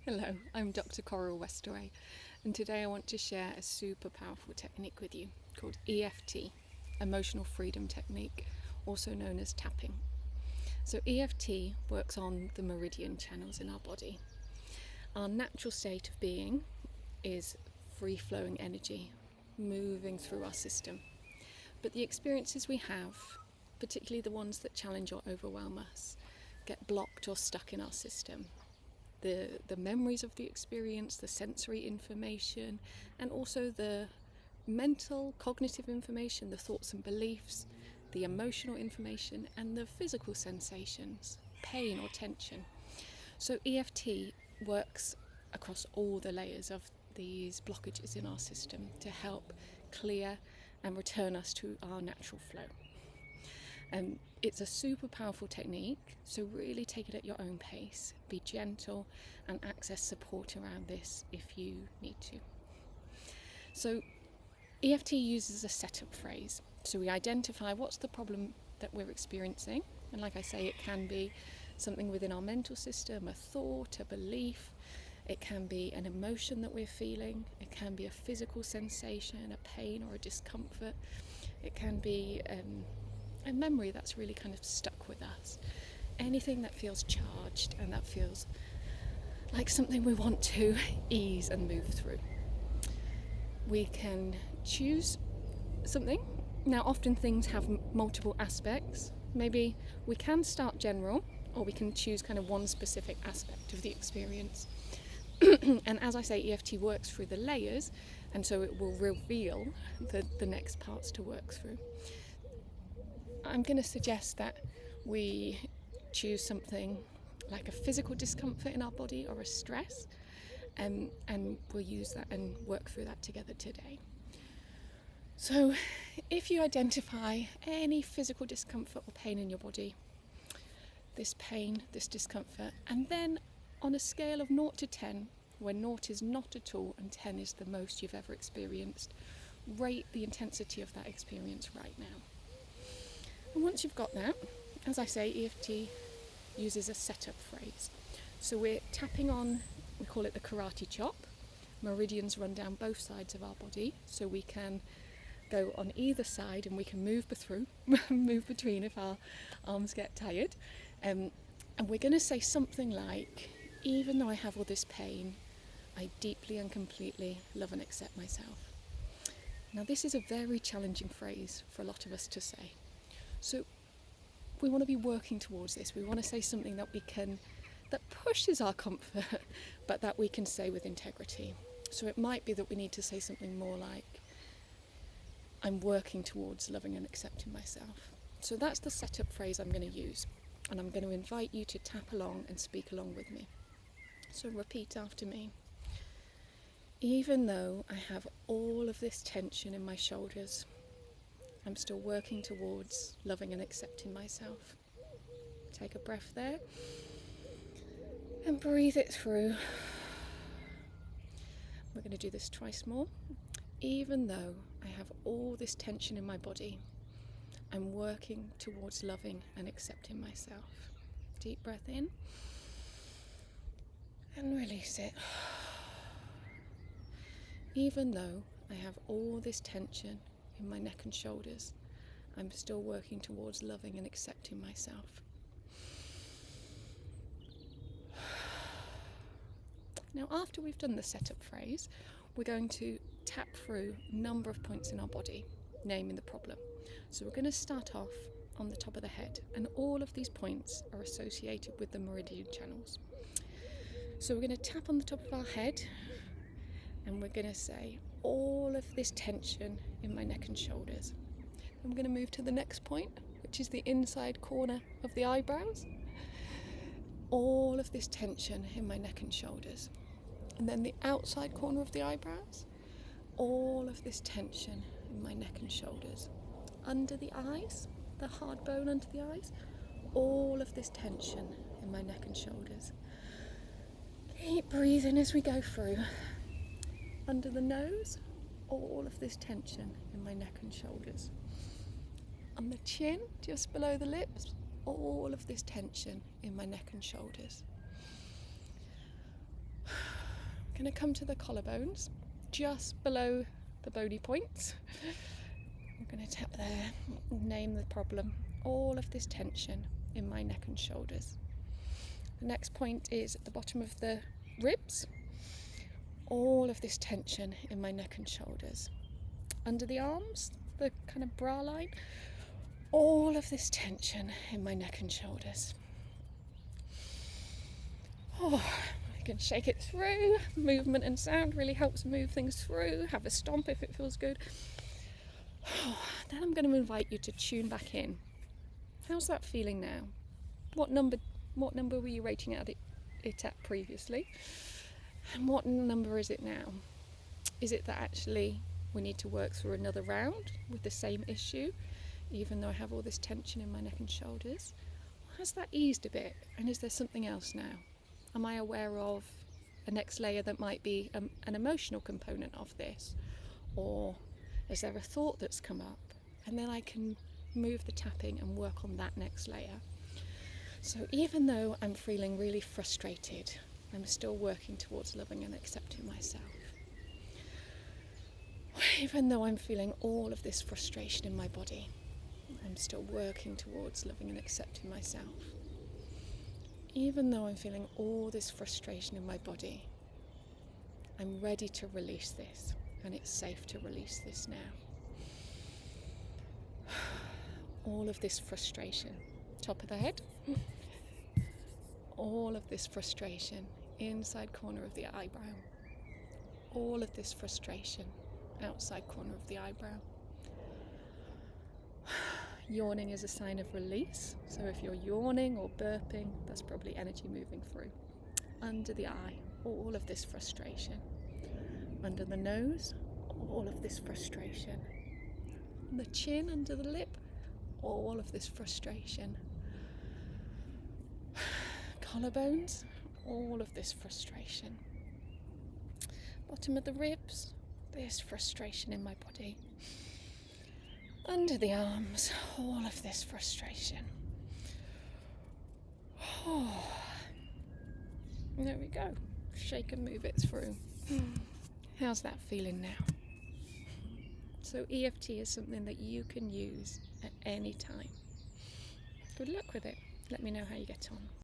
Hello, I'm Dr. Coral Westaway, and today I want to share a super powerful technique with you called EFT, Emotional Freedom Technique, also known as tapping. So EFT works on the meridian channels in our body. Our natural state of being is free-flowing energy moving through our system. But the experiences we have, particularly the ones that challenge or overwhelm us, get blocked or stuck in our system. The memories of the experience, the sensory information, and also the mental, cognitive information, the thoughts and beliefs, the emotional information, and the physical sensations, pain or tension. So EFT works across all the layers of these blockages in our system to help clear and return us to our natural flow. It's a super powerful technique, so really take it at your own pace, be gentle and access support around this if you need to. So EFT uses a setup phrase, so we identify what's the problem that we're experiencing, and like I say, it can be something within our mental system, a thought, a belief, it can be an emotion that we're feeling, it can be a physical sensation, a pain or a discomfort, it can be a memory that's really kind of stuck with us. Anything that feels charged and that feels like something we want to ease and move through. We can choose something. Now, often things have multiple aspects. Maybe we can start general, or we can choose kind of one specific aspect of the experience. And as I say, EFT works through the layers, and so it will reveal the next parts to work through. I'm going to suggest that we choose something like a physical discomfort in our body or a stress, and we'll use that and work through that together today. So if you identify any physical discomfort or pain in your body, this pain, this discomfort, and then on a scale of 0 to 10, where 0 is not at all and 10 is the most you've ever experienced, rate the intensity of that experience right now. And once you've got that, as I say, EFT uses a setup phrase. So we're tapping on, we call it the karate chop. Meridians run down both sides of our body, so we can go on either side and we can move between if our arms get tired. And we're going to say something like, even though I have all this pain, I deeply and completely love and accept myself. Now, this is a very challenging phrase for a lot of us to say. So we want to be working towards this. We want to say something that pushes our comfort, but that we can say with integrity. So it might be that we need to say something more like, I'm working towards loving and accepting myself. So that's the setup phrase I'm going to use. And I'm going to invite you to tap along and speak along with me. So repeat after me. Even though I have all of this tension in my shoulders, I'm still working towards loving and accepting myself. Take a breath there and breathe it through. We're going to do this twice more. Even though I have all this tension in my body, I'm working towards loving and accepting myself. Deep breath in and release it. Even though I have all this tension in my neck and shoulders, I'm still working towards loving and accepting myself. Now, after we've done the setup phrase, we're going to tap through a number of points in our body, naming the problem. So we're going to start off on the top of the head, and all of these points are associated with the meridian channels. So we're going to tap on the top of our head, and we're going to say, all of this tension in my neck and shoulders. I'm going to move to the next point, which is the inside corner of the eyebrows. All of this tension in my neck and shoulders. And then the outside corner of the eyebrows. All of this tension in my neck and shoulders. Under the eyes, the hard bone under the eyes. All of this tension in my neck and shoulders. Keep breathing as we go through. Under the nose, all of this tension in my neck and shoulders. On the chin, just below the lips, all of this tension in my neck and shoulders. Going to come to the collarbones, just below the bony points. I'm going to tap there, name the problem. All of this tension in my neck and shoulders. The next point is at the bottom of the ribs. All of this tension in my neck and shoulders. Under the arms, the kind of bra line. All of this tension in my neck and shoulders. Oh, I can shake it through. Movement and sound really helps move things through. Have a stomp if it feels good. Oh, then I'm going to invite you to tune back in. How's that feeling now? What number were you rating it at previously? And what number is it now? Is it that actually we need to work through another round with the same issue, even though I have all this tension in my neck and shoulders? Or has that eased a bit? And is there something else now? Am I aware of a next layer that might be an emotional component of this? Or is there a thought that's come up? And then I can move the tapping and work on that next layer. So even though I'm feeling really frustrated, I'm still working towards loving and accepting myself. Even though I'm feeling all of this frustration in my body, I'm still working towards loving and accepting myself. Even though I'm feeling all this frustration in my body, I'm ready to release this, and it's safe to release this now. All of this frustration, top of the head, all of this frustration, inside corner of the eyebrow, all of this frustration, outside corner of the eyebrow. Yawning is a sign of release, so if you're yawning or burping, that's probably energy moving through. Under the eye, all of this frustration. Under the nose, all of this frustration. The chin, under the lip, all of this frustration. Collarbones, all of this frustration. Bottom of the ribs, this frustration in my body. Under the arms, all of this frustration. Oh, there we go. Shake and move it through. How's that feeling now? So EFT is something that you can use at any time. Good luck with it. Let me know how you get on.